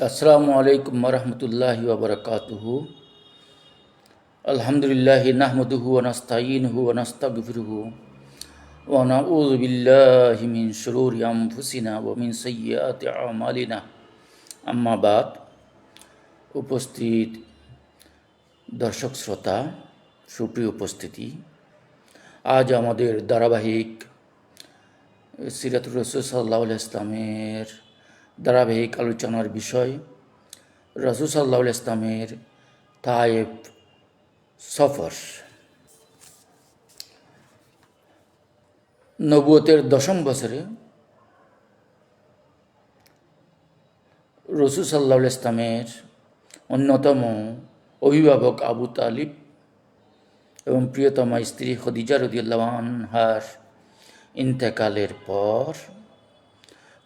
আসসালামু আলাইকুম ওরহমতুল্লাহি ওবরাকাতুহু। আলহামদুলিল্লাহি নাহমাদুহু ওয়া নাস্তাঈনুহু ওয়া নাস্তাগফিরুহু ওয়া নাউযু বিল্লাহি মিন শুরুরি আনফুসিনা ওয়া মিন সাইয়্যাতি আমালিনা। আম্মা বাদ। উপস্থিত দর্শক শ্রোতা, সুপ্রিয় উপস্থিতি, আজ আমাদের ধারাবাহিক সিরাতুর রাসূল সাল্লাল্লাহু আলাইহি ইসলামের ধারাবাহিক আলোচনার বিষয় রাসূল সাল্লাল্লাহু আলাইহি ইসলামের তায়েফ সফর। নবুয়তের দশম বছরে রাসূল সাল্লাল্লাহু আলাইহি ইসলামের অন্যতম অভিভাবক আবু তালিব এবং প্রিয়তমা স্ত্রী খদিজা রাদিয়াল্লাহু আনহার ইন্তেকালের পর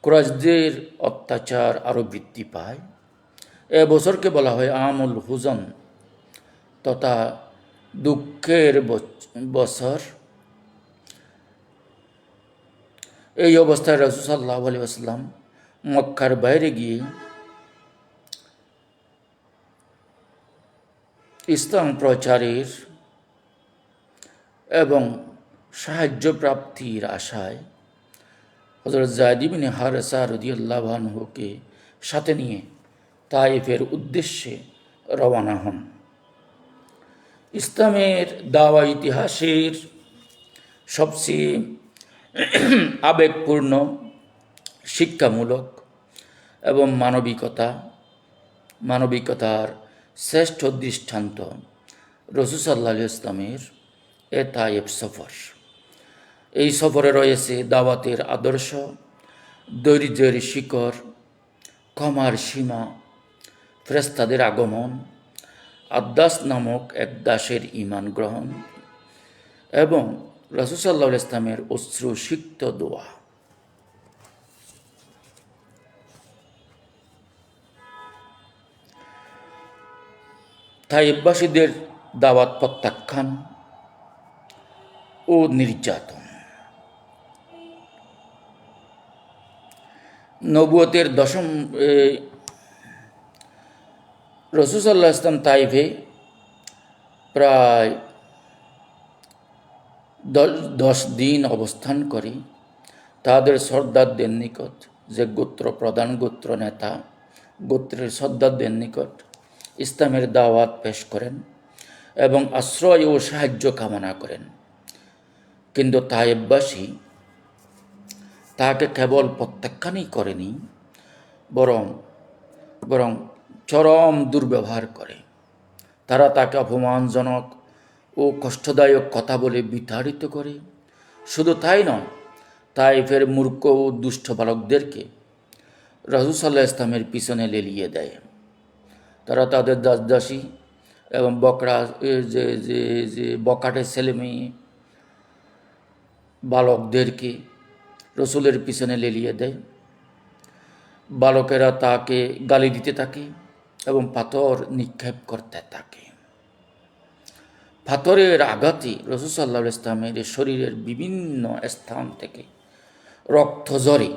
কুরাইশদের অত্যাচার আরও বৃদ্ধি পায়। এ বছরকে বলা হয় আমুল হুজন তথা দুঃখের বছর। এই অবস্থায় রাসূল সাল্লাল্লাহু আলাইহি ওয়াসাল্লাম মক্কার বাইরে গিয়ে ইসলাম প্রচারের এবং সাহায্য প্রাপ্তির আশায় হযরত যায়েদ ইবনে হারেসা রাদিয়াল্লাহু আনহুকে সাথে নিয়ে তায়েফের উদ্দেশ্যে রওনা হন। ইসলামের দাওয়া ইতিহাসের সবচেয়ে আবেগপূর্ণ, শিক্ষামূলক এবং মানবিকতার শ্রেষ্ঠ দৃষ্টান্ত রাসূল সাল্লাল্লাহু আলাইহি ইসলামের এ তায়েফ সফর। এই সফরে রয়েছে দাওয়াতের আদর্শ, ধৈর্যের শিকড়, ক্ষমার সীমা, ফেরেশতাদের আগমন, আদ্দাস নামক এক দাসের ঈমান গ্রহণ এবং রাসূল সাল্লাল্লাহু আলাইহি ইসলামের অশ্রুসিক্ত দোয়া। তায়েফবাসীদের দাওয়াত প্রত্যাখ্যান ও নির্যাতন। নবুয়তের দশম রাসূল সাল্লাল্লাহু আলাইহি ইসলাম তায়েফে প্রায় 10 দিন অবস্থান করে তাদের সর্দারদের নিকট, যে প্রধান গোত্র নেতা, গোত্রের সর্দারদের নিকট ইসলামের দাওয়াত পেশ করেন এবং আশ্রয় ও সাহায্য কামনা করেন। কিন্তু তায়েফবাসী তাকে কেবল প্রত্যাখ্যানই করেনি, বরং চরম দুর্ব্যবহার করে। তারা তাকে অপমানজনক ও কষ্টদায়ক কথা বলে বিতাড়িত করে। শুধু তাই নয়, তায়েফের মূর্খ ও দুষ্ট বালকদেরকে রাসূল সাল্লাল্লাহু আলাইহি ইসলামের পিছনে লেলিয়ে দেয়। তারা তাদের দাসদাসী এবং বকাটে ছেলেমেয়ে বালকদেরকে রসুলের পিছনে লেলিয়ে দেয়। বালকেরা তাকে গালি দিতে থাকে এবং পাথর নিক্ষেপ করতে থাকে। পাথরের আঘাতে রাসূল সাল্লাল্লাহু আলাইহি ইসলামের শরীরের বিভিন্ন স্থান থেকে রক্ত ঝরে।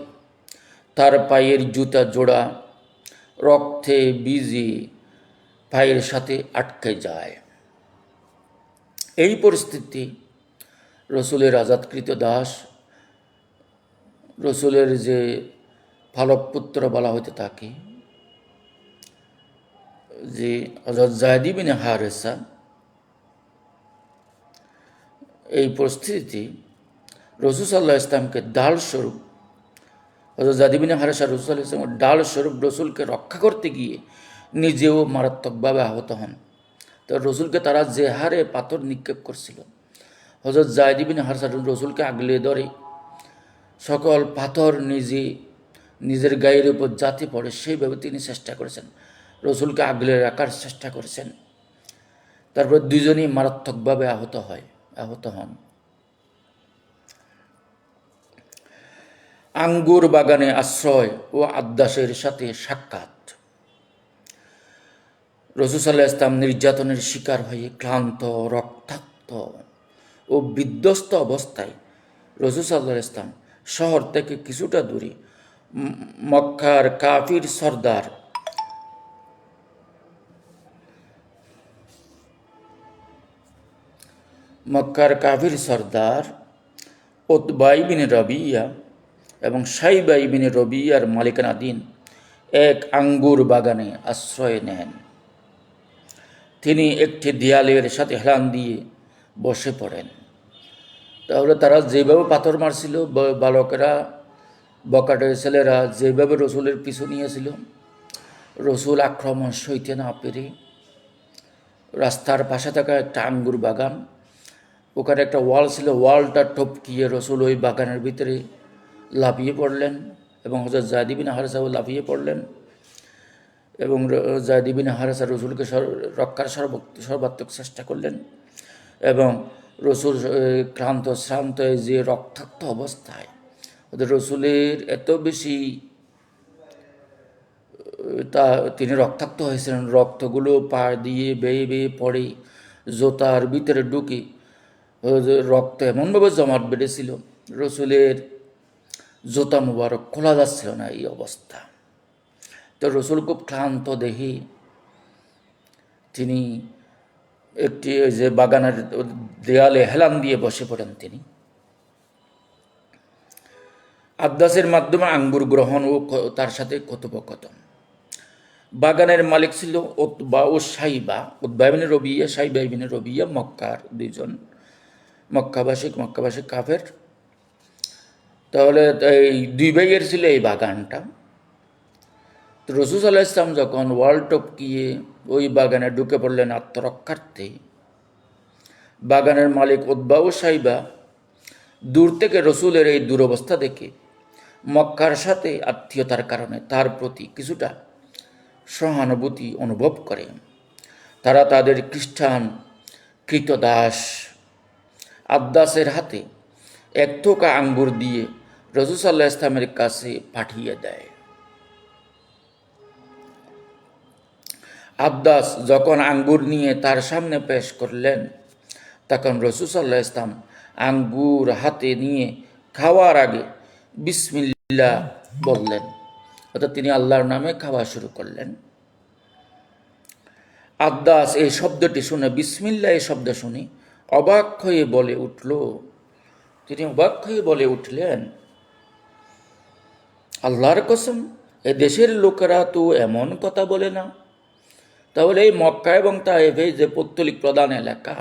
তার পায়ের জুতা জোড়া রক্তে ভিজে পায়ের সাথে আটকে যায়। এই পরিস্থিতি রসুলের আজাদকৃত দাস, রসুলের যে পালক পুত্র বলা হতে থাকে, যে হযরত যায়েদ ইবনে হারেসা, এই পরিস্থিতিতে রাসূল সাল্লাল্লাহু আলাইহি ইসলামকে ঢাল স্বরূপ, হযরত যায়েদ ইবনে হারেসা রাসূল সাল্লাল্লাহু আলাইহি ইসলামের ঢাল স্বরূপ রসুলকে রক্ষা করতে গিয়ে নিজেও মারাত্মকভাবে আহত হন। তো রসুলকে তারা যে হারে পাথর নিক্ষেপ করছিল, হযরত যায়েদ ইবনে হারেসা রসুলকে আগলে ধরে সকল পাথর নিজের গায়ের উপর যাতে পড়ে সেইভাবে তিনি চেষ্টা করেছেন, রসুলকে আগলে রাখার চেষ্টা করেছেন। তারপর দুজনেই মারাত্মকভাবে আহত হন। আঙ্গুর বাগানে আশ্রয় ও আদ্দাসের সাথে সাক্ষাৎ। রাসূল সাল্লাল্লাহু আলাইহি ইসলাম নির্যাতনের শিকার হয়ে ক্লান্ত, রক্তাক্ত ও বিধ্বস্ত অবস্থায় রাসূল সাল্লাল্লাহু আলাইহি ইসলাম শহর থেকে কিছুটা দূরে মক্কার কাফির সর্দার মক্কার কাফির সর্দার উতবা ইবনে রবিয়া এবং সাইবা ইবনে রবিয়ার মালিকানাধীন এক আঙ্গুর বাগানে আশ্রয় নেন। তিনি একটি দেয়ালের সাথে হেলান দিয়ে বসে পড়েন। তাহলে তারা যেভাবে পাথর মারছিল, বালকেরা, বকাটে ছেলেরা যেভাবে রসুলের পিছু নিয়েছিল, রসুল আক্রমণ সইতে না পেরে রাস্তার পাশে থাকা একটা আঙ্গুর বাগান, ওখানে একটা ওয়াল ছিল, ওয়ালটা টপকিয়ে রসুল ওই বাগানের ভিতরে লাফিয়ে পড়লেন এবং হযরত যায়েদ ইবনে হারেসাও লাফিয়ে পড়লেন এবং যায়েদ ইবনে হারেসা রসুলকে রক্ষার সর্বাত্মক চেষ্টা করলেন এবং রসুল ক্লান্ত শ্রান্ত যে রক্তাক্ত অবস্থায়, ওদের রসুলের এত বেশি তিনি রক্তাক্ত হয়েছিলেন, রক্তগুলো পা দিয়ে বেয়ে বেয়ে পড়ে জোতার ভিতরে ঢুকে রক্ত এমনভাবে জমাট বেঁধেছিল, রসুলের জোতা মুবারক খোলা যাচ্ছিল না এই অবস্থা। তো রসুল খুব ক্লান্ত দেহে তিনি একটি যে বাগানের দেয়ালে হেলান দিয়ে বসে পড়েন। তিনি আব্দাসের মাধ্যমে আঙ্গুর গ্রহণ ও তার সাথে কথোপকথন। বাগানের মালিক ছিল উতবা ও সাইবা, উতবা ইবনে রবিয়া, সাইবা ইবনে রবিয়া, মক্কার দুইজন মক্কাবাসী কাফের। তাহলে এই দুই ভাইয়ের ছিল এই বাগানটা। তো রসুল সাল্লাল্লাহু আলাইহি ওয়াসাল্লাম যখন ওয়াল টপকিয়ে ওই বাগানে ঢুকে পড়লেন আত্মরক্ষার্থে, বাগানের মালিক উতবা ও সাইবা দূর থেকে রসুলের এই দুরবস্থা দেখে মক্কার সাথে আত্মীয়তার কারণে তার প্রতি কিছুটা সহানুভূতি অনুভব করে। তারা তাদের খ্রিস্টান কৃতদাস আব্দাসের হাতে এক থোকা আঙ্গুর দিয়ে রাসূল সাল্লাল্লাহু আলাইহি ওয়াসাল্লামের কাছে পাঠিয়ে দেয়। আব্দাস যখন আঙ্গুর নিয়ে তার সামনে পেশ করলেন, তখন রাসূল সাল্লাল্লাহু আলাইহি ওয়াসাল্লাম আঙ্গুর হাতে নিয়ে খাওয়ার আগে বিসমিল্লাহ বললেন, অর্থাৎ তিনি আল্লাহর নামে খাওয়া শুরু করলেন। আব্দাস এই শব্দটি শুনে, বিসমিল্লাহ এই শব্দ শুনে অবাক হয়ে বলে উঠলেন, আল্লাহর কসম, এ দেশের লোকেরা তো এমন কথা বলে না। তাহলে এই মক্কা এবং তায়েফে যে পৌত্তলিক প্রধান এলাকা,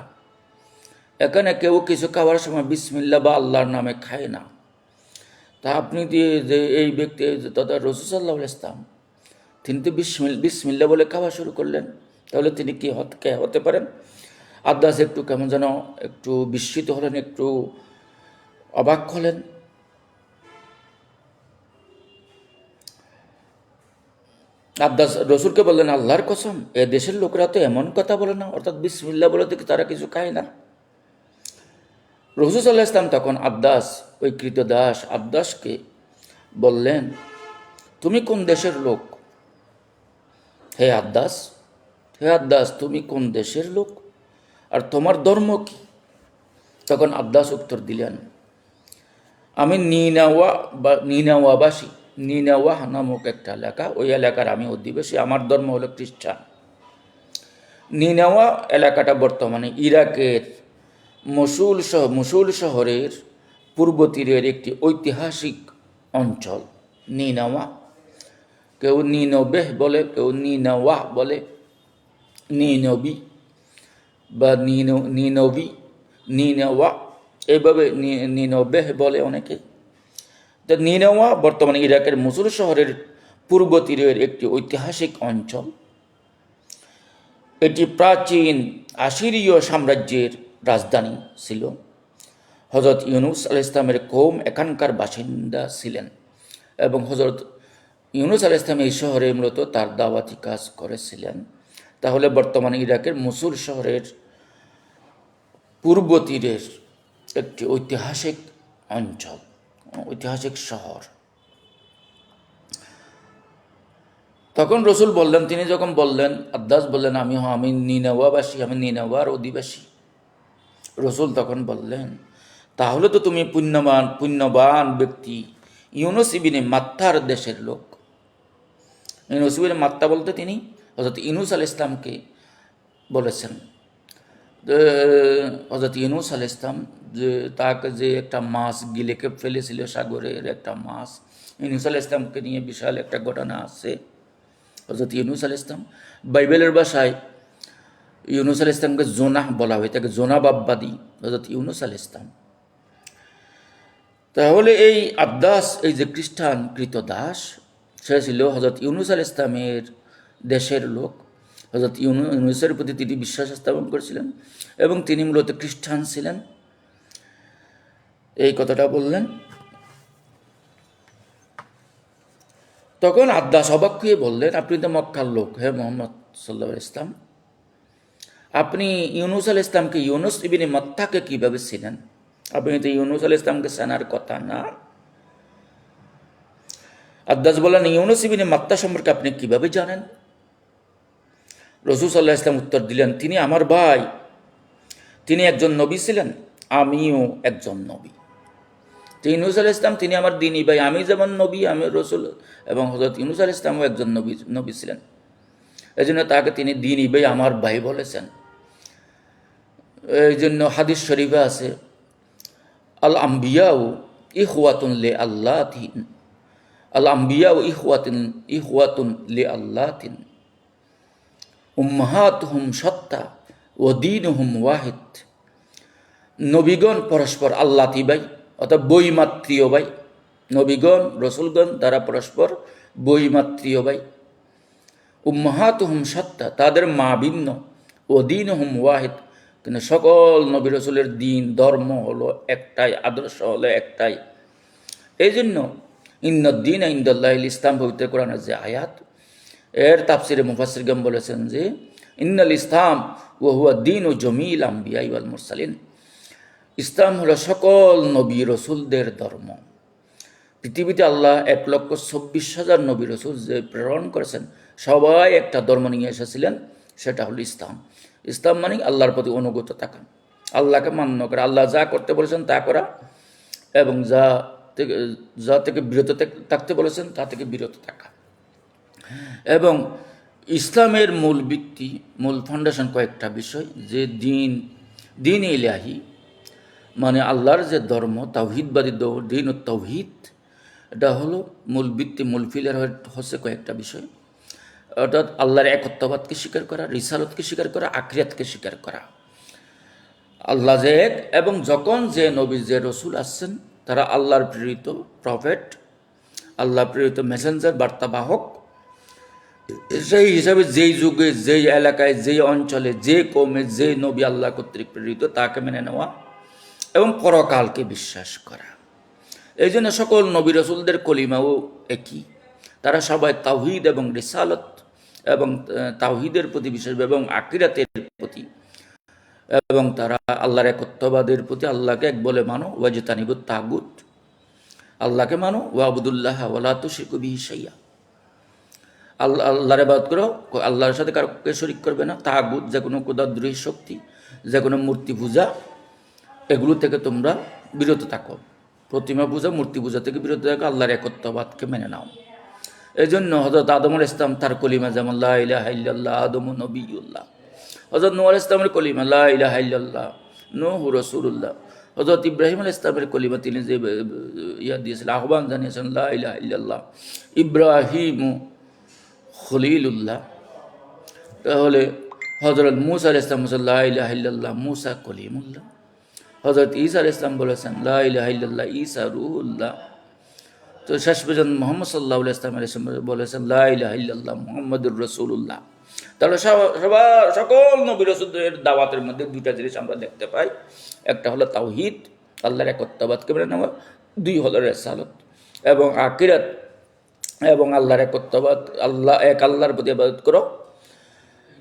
এখানে কেউ কিছু খাওয়ার সময় বিসমিল্লাহ বা আল্লাহর নামে খায় না। তা আপনি দিয়ে যে এই ব্যক্তি তথা রাসূল সাল্লাল্লাহু আলাইহি ওয়াসাল্লাম, তিনি তো বিসমিল্লাহ বলে খাওয়া শুরু করলেন, তাহলে তিনি কে হতে পারেন? আব্দাস একটু কেমন যেন একটু বিস্মিত হলেন, একটু অবাক হলেন। আব্দাস রসুলকে বললেন, আল্লাহর কসম, এ দেশের লোকেরা তো এমন কথা বলে না, অর্থাৎ বিসমিল্লাহ বলে থেকে তারা কিছু খায় না। রাসূল সাল্লাল্লাহু আলাইহি ওয়াসাল্লাম তখন ওই কৃতদাস আব্দাসকে বললেন, তুমি কোন দেশের লোক? হে আব্দাস, তুমি কোন দেশের লোক আর তোমার ধর্ম কি? তখন আব্দাস উত্তর দিলেন, আমি নিনাওয়াবাসী, নিনাওয়াহ নামক একটা এলাকা, ওই এলাকার আমি অধিবাসী, আমার ধর্ম হলো খ্রিস্টান। নিনাওয়া এলাকাটা বর্তমানে ইরাকের মসুল শহরের পূর্ব তীরের একটি ঐতিহাসিক অঞ্চল। নিনাওয়া, কেউ নিনবেহ বলে, কেউ নিনাওয়াহ বলে, নিনবি বা নিনাওয়া, এইভাবে নিনবেহ বলে অনেকে। তো নিনাওয়া বর্তমানে ইরাকের মসুল শহরের পূর্ব তীরের একটি ঐতিহাসিক অঞ্চল। এটি প্রাচীন আশিরীয় সাম্রাজ্যের রাজধানী ছিল। হযরত ইউনূস আলাইহিস সালামের কওম এখানকার বাসিন্দা ছিলেন এবং হযরত ইউনূস আলাইহিস সালাম এই শহরে মূলত তার দাওয়াতি কাজ করেছিলেন। তাহলে বর্তমানে ইরাকের মসুল শহরের পূর্ব তীরের একটি ঐতিহাসিক অঞ্চল, ঐতিহাসিক শহর। তখন রসুল বললেন, তিনি যখন বললেন, আব্দাস বললেন, আমি নিনাওয়াবাসী, আমি নিনাওয়ার অধিবাসী। রসুল তখন বললেন, তাহলে তো তুমি পুণ্যবান ব্যক্তি, ইউনুস ইবনে মাত্তার দেশের লোক। ইউনুস ইবনে মাত্তা বলতে তিনি হযরত ইউনুস আলাইহিস সালামকে বলেছেন। হজরত ইউনুস আলাইহিস সালাম যে তাকে যে একটা মাছ গিলেকে ফেলেছিল, সাগরের একটা মাছ, ইউনুস আলাইহিস সালামকে নিয়ে বিশাল একটা ঘটনা আছে। হজরত ইউনুস আলাইহিস সালাম, বাইবেলের ভাষায় ইউনুস আলাইহিস সালামকে জোনাহ বলা হয়, তাকে জোনা বাব্বাদি হজরত ইউনুস আলাইহিস সালাম। তাহলে এই আব্দাস, এই যে খ্রিস্টান কৃতদাস, সে ছিল হজরত ইউনুস আলাইহিস সালামের দেশের লোক। হজরত ইউনুসের প্রতি তিনি বিশ্বাস স্থাপন করেছিলেন এবং তিনি মূলত খ্রিস্টান ছিলেন, এই কথাটা বললেন। তখন আব্দাস অবাক হয়ে বললেন, আপনি তো মক্কার লোক, হে মোহাম্মদ সাল্লাল্লাহু আলাইহি ওয়াসাল্লাম, আপনি ইউনুস আলাইহিস সালামকে, ইউনুস ইবনে মাত্তাকে কিভাবে ছিলেন? আপনি তো ইউনুস আলাইহিস সালামকে চেনার কথা না। আব্দাস বললেন, ইউনুস ইবনে মাত্তা সম্পর্কে আপনি কিভাবে জানেন? রাসূল সাল্লাল্লাহু আলাইহি ওয়াসাল্লাম উত্তর দিলেন, তিনি আমার ভাই, তিনি একজন নবী ছিলেন, আমিও একজন নবী। ইউনুস আলাইহিস সালাম তিনি আমার দ্বীনি ভাই, আমি যেমন নবী, আমি রাসূল, এবং হযরত ইউনুস আলাইহিস সালামও একজন নবী ছিলেন। এই জন্য তাকে তিনি দ্বীনি ভাই, আমার ভাই বলেছেন। এই জন্য হাদিস শরীফে আছে, আল আম্বিয়াউ ইখওয়াতুন লি আল্লাহিন, আল আম্বিয়াউ ইখওয়াতুন লি আল্লাহিন, উম্মাহাতুহুম শাত্তা ওয়া দীনুহুম ওয়াহিদ। নবীগণ পরস্পর আল্লাতি ভাই, অর্থাৎ বৈমাত্রীয় ভাই। নবীগণ, রসুলগণ তারা পরস্পর বৈমাত্রীয় ভাই। উম্মাহাতুহুম শাত্তা, তাদের মা ভিন্ন। ও দীনুহুম ওয়াহিদ, কিন্তু সকল নবী রসুলের দিন, ধর্ম হলো একটাই, আদর্শ হলো একটাই। এই জন্য ইন্নদ্দিন ইনদাল্লাহিল ইসলাম, পবিত্র কোরআনের যে আয়াত, এর তাফসিরে মুফাসসিরগণ বলেছেন যে ইন্নাল ইসলাম ওয়া হুয়া দীনু জমিল আম্বিয়া ওয়াল মুরসালিন। ইসলাম হলো সকল নবী রসুলদের ধর্ম। পৃথিবীতে আল্লাহ 1,24,000 নবী রসুল যে প্রেরণ করেছেন, সবাই একটা ধর্ম নিয়ে এসেছিলেন, সেটা হলো ইসলাম। ইসলাম মানে আল্লাহর প্রতি অনুগত থাকা, আল্লাহকে মান্য করা, আল্লাহ যা করতে বলেছেন তা করা, এবং যা থেকে বিরত থাকতে বলেছেন তা থেকে বিরত থাকা। এবং ইসলামের মূল ভিত্তি, মূল ফাউন্ডেশন কয়েকটা বিষয়, যে দিন ইলাহি মানে আল্লাহর যে ধর্ম, তাওহীদবাদী দিন ও তাওহীদ, এটা হলো মূল ভিত্তি, মূল ফিলার হচ্ছে কয়েকটা বিষয়। অর্থাৎ আল্লাহর একত্ববাদকে স্বীকার করা, রিসালতকে স্বীকার করা, আখিরাতকে স্বীকার করা। আল্লাহ যে এক, এবং যখন যে নবী, যে রসুল আসছেন, তারা আল্লাহর প্রেরিত প্রফেট, আল্লাহ প্রেরিত মেসেঞ্জার, বার্তাবাহক। সেই হিসাবে যেই যুগে, যেই এলাকায়, যেই অঞ্চলে, যে কৌমে যে নবী আল্লাহ কর্তৃক প্রেরিত, তাকে মেনে নেওয়া এবং পরকালকে বিশ্বাস করা। এই জন্য সকল নবী রসুলদের কলিমাও একই, তারা সবাই তাওহীদ এবং রিসালত এবং তাওহীদের প্রতি বিশ্বাস এবং আখিরাতের প্রতি, এবং তারা আল্লাহর একত্ববাদের প্রতি, আল্লাহকে এক বলে মানো, ওয়াজতানিবুত তাগুত, আল্লাহকে মানো, ওয়াবুদুল্লাহ ওয়ালা তুশরিকু বিহি শাইআ, আল্লাহর ইবাদত করো, আল্লাহর সাথে কাউকে শরীক করবে না। তাগুত, যে কোনো কুদরতদ্রোহী শক্তি, যে কোনো মূর্তি পূজা, এগুলো থেকে তোমরা বিরত থাকো। প্রতিমা পূজা, মূর্তি পূজা থেকে বিরত থাকো, আল্লাহর একত্ববাদকে মেনে নাও। এই জন্য হযরত আদম আলাইহিস সালাম, তার কলিমা যেমন লা ইলাহা ইল্লাল্লাহ আদমু নবিয়্যুল্লাহ। হযরত নূহ আলাইহিস সালামের কলিমা লা ইলাহা ইল্লাল্লাহ নূহু রাসূলুল্লাহ। হযরত ইব্রাহিম আলাইহিস সালামের কলিমা, তিনি যে দিয়েছিলেন, আহ্বান জানিয়েছেন, লা ইলাহা ইল্লাল্লাহ। ইব্রাহিমু খলিলুল্লাহ। তাহলে হযরত মূসা আলাইহিস সালাম বলেছেন, লা ইলাহা ইল্লাল্লাহ মূসা কলিমুল্লাহ। হযরত ঈসা আলাইহিস সালাম বলেছেন, লা ইলাহা ইল্লাল্লাহ ঈসা রূহুল্লাহ। তো শেষ পর্যন্ত মুহাম্মদ সাল্লাল্লাহু আলাইহি ওয়াসাল্লাম বলেছেন, লা ইলাহা ইল্লাল্লাহ মুহাম্মাদুর রাসূলুল্লাহ। তাহলে সকল নবী রাসূলদের দাওয়াতের মধ্যে দুইটা জিনিস আমরা দেখতে পাই। একটা হলো তাওহীদ, আল্লাহর একত্ববাদকে মেনে নেওয়া। দুই হলো রিসালাত এবং আখিরাত, এবং আল্লাহর একত্ববাদ, আল্লাহ এক, আল্লাহর প্রতি ইবাদত করো,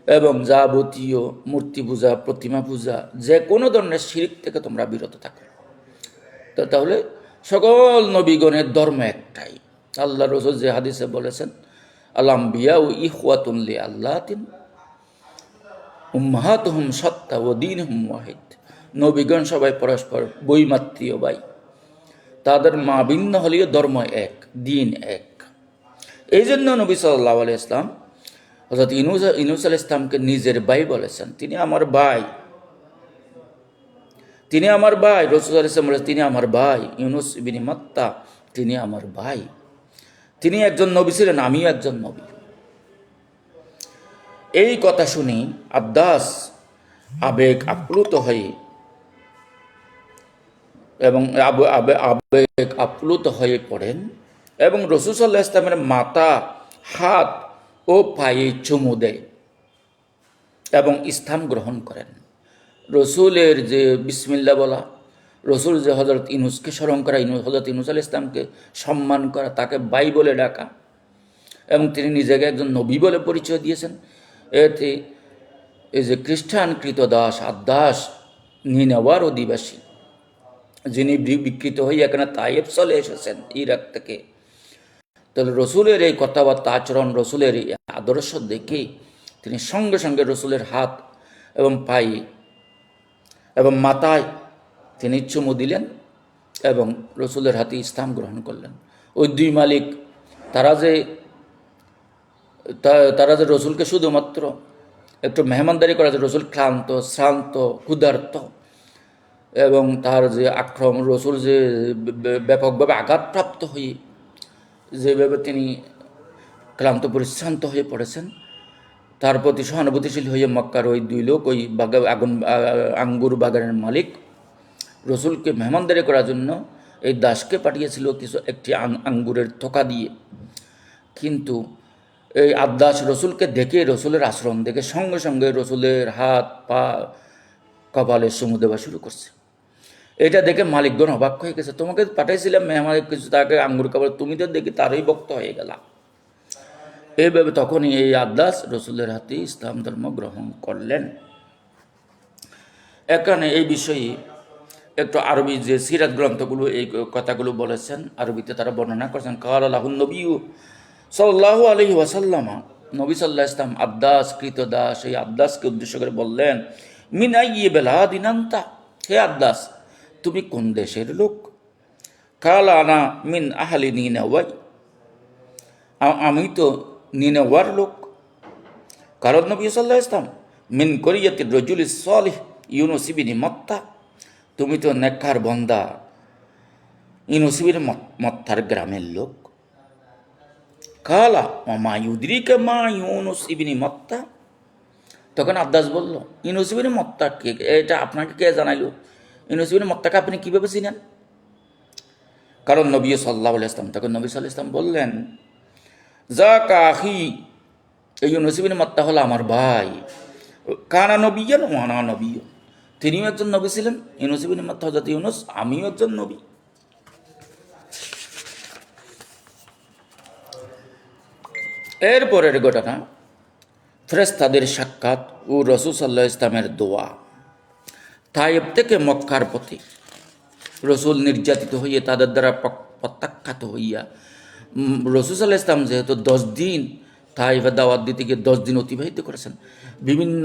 এবং যাবতীয় মূর্তি পূজা, প্রতিমা পূজা, যে কোনো ধরনের শিরক থেকে তোমরা বিরত থাকো। তাহলে সকল নবীগণের ধর্ম একটাই। আল্লাহ রাসূল যে হাদিসে বলেছেন, আল আম্বিয়া ও ইখওয়াতুন লি আল্লাহিন, উম্মাহাতুহুম শাত্তা ওয়া দীনুহুম ওয়াহিদ। নবীগণ সবাই পরস্পর বৈমাত্রীয় ভাই, তাদের মা ভিন্ন হলেও ধর্ম এক, দিন এক। এই জন্য নবী সাল্লাল্লাহু আলাইহি ওয়াসাল্লাম, হযরত ইউনুস আলাইহিস সালামকে নিজের ভাই বলেছেন, তিনি আমার ভাই। তিনি আমার ভাই। রাসূল সাল্লাল্লাহু আলাইহি ওয়াসাল্লাম বলেছেন, তিনি আমার ভাই। ইউনুস ইবনে মাত্তা, তিনি আমার ভাই। তিনি একজন নবী ছিলেন, আমিও একজন নবী। এই কথা শুনি আদ্দাস আবেগ আপ্লুত হয়ে এবং আবেগ আপ্লুত হয়ে পড়েন এবং রাসূল সাল্লাল্লাহু আলাইহি ওয়াসাল্লামের মাথা, হাত ও পায়ে চুমু দেয় এবং ইসলাম গ্রহণ করেন। রসুলের যে বিসমিল্লাহ বলা, রসুল যে হজরত ইউনুসকে স্মরণ করা, হজরত ইউনুস আলাইহিস সালামকে সম্মান করা, তাকে ভাই বলে ডাকা এবং তিনি নিজেকে একজন নবী বলে পরিচয় দিয়েছেন, এতে এই যে খ্রিস্টান কৃতদাস আদ্দাস নিনেওয়ার অধিবাসী, যিনি বিকৃত হয়ে এখানে তায়েব চলে এসেছেন ইরাক থেকে, তাহলে রসুলের এই কথাবার্তা আচরণ, রসুলের এই আদর্শ দেখে তিনি সঙ্গে সঙ্গে রসুলের হাত এবং পায়ে এবং মাথায় তিনি চুমু দিলেন এবং রসুলের হাতে ইসলাম গ্রহণ করলেন। ওই দুই মালিক তারা যে রসুলকে শুধুমাত্র একটু মেহমানদারি করা, যে রসুল ক্লান্ত, শ্রান্ত, ক্ষুধার্ত এবং তার যে আক্রমণ, রসুল যে ব্যাপকভাবে আঘাতপ্রাপ্ত হয়ে যেভাবে তিনি ক্লান্ত পরিশ্রান্ত হয়ে পড়েছেন, তার প্রতি সহানুভূতিশীল হয়ে মক্কার ওই দুই লোক, ওই আঙ্গুর বাগানের মালিক, রসুলকে মেহমানদারি করার জন্য এই দাসকে পাঠিয়েছিল একটি আঙ্গুরের থোকা দিয়ে। কিন্তু এই আদ্দাস রসুলকে দেখে, রসুলের আচরণ দেখে সঙ্গে সঙ্গে রসুলের হাত পা কপালে চুমু দেওয়া শুরু করছে। এটা দেখে মালিকগণ অবাক হয়ে গেছে, তোমাকে পাঠাইছিলাম মেহমান কিছু, তাকে আঙ্গুর কাপড়, তুমি তো দেখি তারই ভক্ত হয়ে গেলাম। এইভাবে তখনই এই আদ্দাস রসুলের হাতে ইসলাম ধর্ম গ্রহণ করলেন। এখানে এই বিষয়ে একটু আরবি যে সিরাত গ্রন্থগুলো এই কথাগুলো বলেছেন, আরবিতে তারা বর্ণনা করেছেন। কালা লাহুন নবী সাল্লাল্লাহু আলাইহি ওয়াসাল্লাম, নবী সাল্লাল্লাহু আলাইহি ওয়াসাল্লাম আদ্দাস কৃতদাস এই আদ্দাসকে উদ্দেশ্য করে বললেন, মিন আইয়ি বেলাদিন আনতা, হে আদ্দাস তুমি কোন দেশের লোক? কালা আনা মিন আহলি নিনাওয়াই, আমি তো নিনেওয়ার লোক। কারণ নবী সাল্লাল্লাহু আলাইহি ওয়াসাল্লাম মিন করিয়াতির রাজুলিস সালিহ ইউনুস ইবনে মাত্তা, তুমি তো নেককার বন্দা ইউনুস ইবনে মাত্তার গ্রামের লোক। কালা ওমা ইউদরিকা মা ইউনুস ইবনে মাত্তা, তখন আদ্দাস বলল, ইউনুস ইবনে মাত্তা কে? এটা আপনাকে কে জানাইলো? ইউনুস ইবনে মাত্তাকে আপনি কিভাবে চিনেন? কারণ নবী সাল্লাল্লাহু আলাইহি ওয়াসাল্লাম, তখন নবী সাল্লাল্লাহু আলাইহি ওয়াসাল্লাম বললেন, যাকা আখি, এই ইউনুস ইবনে মাত্তা হলো আমার ভাই। কানা নবিয়্যান ওয়া আনা নবিয়্য, তিনিও একজন নবী ছিলেন, ইউনুস ইবনে মাত্তা হযরত ইউনুস, আমিও একজন নবী। এরপরের ঘটনা, ফেরেশতাদের সাক্ষাৎ ও রাসূল সাল্লাল্লাহু আলাইহি ওয়াসাল্লামের দোয়া। তায়েব থেকে মক্কার পথে রসুল নির্যাতিত হইয়া তাদের দ্বারা প্রত্যাখ্যাত হইয়া রসুল সাল্লাল্লাহু আলাইহি ওয়াসাল্লাম যেহেতু 10 দিন তায়েফে দাওয়াত দিতে গিয়ে 10 দিন অতিবাহিত করেছেন, বিভিন্ন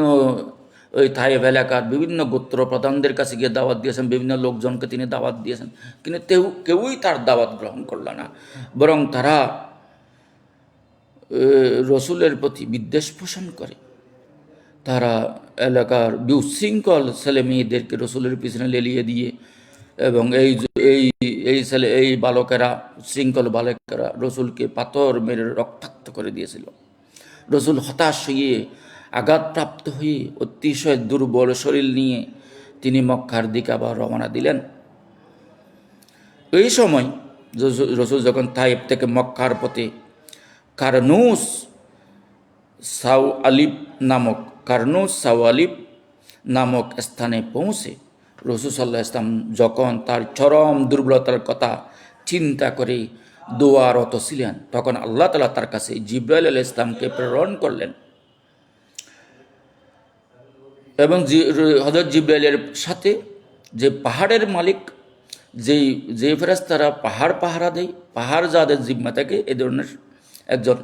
ওই তায়েফ এলাকার বিভিন্ন গোত্র প্রধানদের কাছে গিয়ে দাওয়াত দিয়েছেন, বিভিন্ন লোকজনকে তিনি দাওয়াত দিয়েছেন, কিন্তু কেউই তার দাওয়াত গ্রহণ করল না, বরং তারা রসুলের প্রতি বিদ্বেষ পোষণ করে। তারা এলাকার বিশৃঙ্খল ছেলে মেয়েদেরকে রসুলের পিছনে লেলিয়ে দিয়ে এবং এই বালকেরা, শৃঙ্খল বালকেরা রসুলকে পাথর মেরে রক্তাক্ত করে দিয়েছিল। রসুল হতাশ হয়ে, আঘাতপ্রাপ্ত হয়ে, অতিশয় দুর্বল শরীর নিয়ে তিনি মক্কার দিকে আবার রওনা দিলেন। এই সময় রসুল যখন তায়েব থেকে মক্কার পথে কারনুস সাওয়ালিব নামক স্থানে পৌঁছে রাসূল সাল্লাল্লাহু আলাইহি ওয়াসাল্লাম যখন তার চরম দুর্বলতার কথা চিন্তা করে দোয়ারত ছিলেন, তখন আল্লাহ তাআলা তার কাছে জিবরাইল আলাইহিস সালামকে প্রেরণ করলেন এবং হযরত জিবরাইলের সাথে যে পাহাড়ের মালিক, যে ফেরেশতারা পাহাড় পাহারা দেয়, পাহাড় যাদের জিম্মা থাকে, এ ধরনের একজন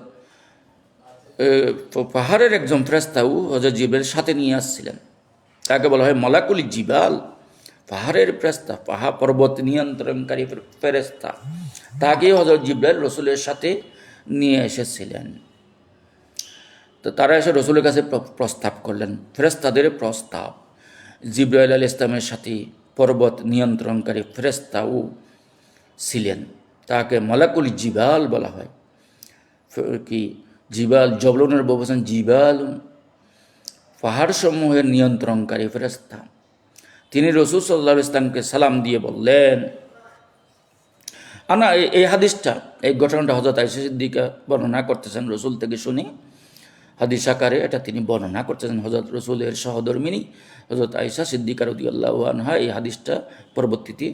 পাহাড়ের একজন ফেরেশতাও হযরত জিবরাইলের সাথে নিয়ে আসছিলেন। তাকে বলা হয় মালাকুল জিবাল, পাহাড়ের ফেরেশতা, পর্বত নিয়ন্ত্রণকারী ফেরেশতা। তাকে হযরত জিবরাইল রসুলের সাথে নিয়ে এসেছিলেন। তো তারা এসে রসুলের কাছে প্রস্তাব করলেন, ফেরেশতাদের প্রস্তাব, জিবরাইল আলাইহিস সালামের সাথে পর্বত নিয়ন্ত্রণকারী ফেরেশতাও ছিলেন। তাকে মালাকুল জিবাল বলা হয়। কি জিবাল, জবলনের বহুবচন জিবাল, পাহাড় সমূহের নিয়ন্ত্রণকারী ফেরেশতা। তিনি রাসূল সাল্লাল্লাহু আলাইহি ওয়াসাল্লামকে সালাম দিয়ে বললেন, এই হাদিসটা, এই ঘটনাটা হযরত আয়েশা সিদ্দিকা বর্ণনা করতেছেন রসুল থেকে শুনে। হাদিস আকারে এটা তিনি বর্ণনা করতেছেন। হযরত রসুলের সহধর্মিনী হযরত আয়েশা সিদ্দিকা রাদিয়াল্লাহু আনহা এই হাদিসটা পরবর্তীতে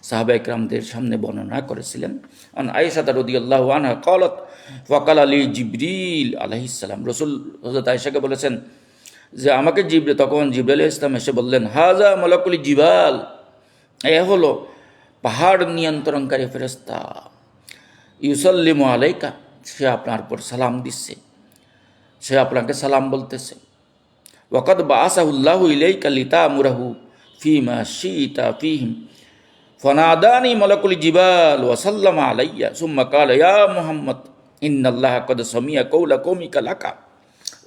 সাহাবা ইকরামদের সামনে বর্ণনা করেছিলেন। আয়েশা রাদিয়াল্লাহু আনহা ক্বালাত ফাকালা লি জিবরিল আলাইহিস সালাম, রসুল হযরত আয়েশাকে বলেছেন যে আমাকে তখন জিবরাইল আলাইহিস সালাম এসে বললেন, হাজা মালাকুল জিবাল, এ হলো পাহাড় নিয়ন্ত্রণকারী ফেরেশতা, ইউসাল্লিমু আলাইকা, সে আপনার উপর সালাম দিচ্ছে, সে আপনাকে সালাম বলতেছে। ওয়াকাদ বাআসাহুল্লাহু ইলাইকা লিতা'মুরাহু ফীমা শি'তা ফীহিম ফানাদানি মালাকুল জিবাল ওয়া সাল্লামা আলাইয়া সুম্মা ক্বালা ইয়া মুহাম্মদ ইন্নাল্লাহা ক্বাদ সামি'a কওলা কওমিকা লাকা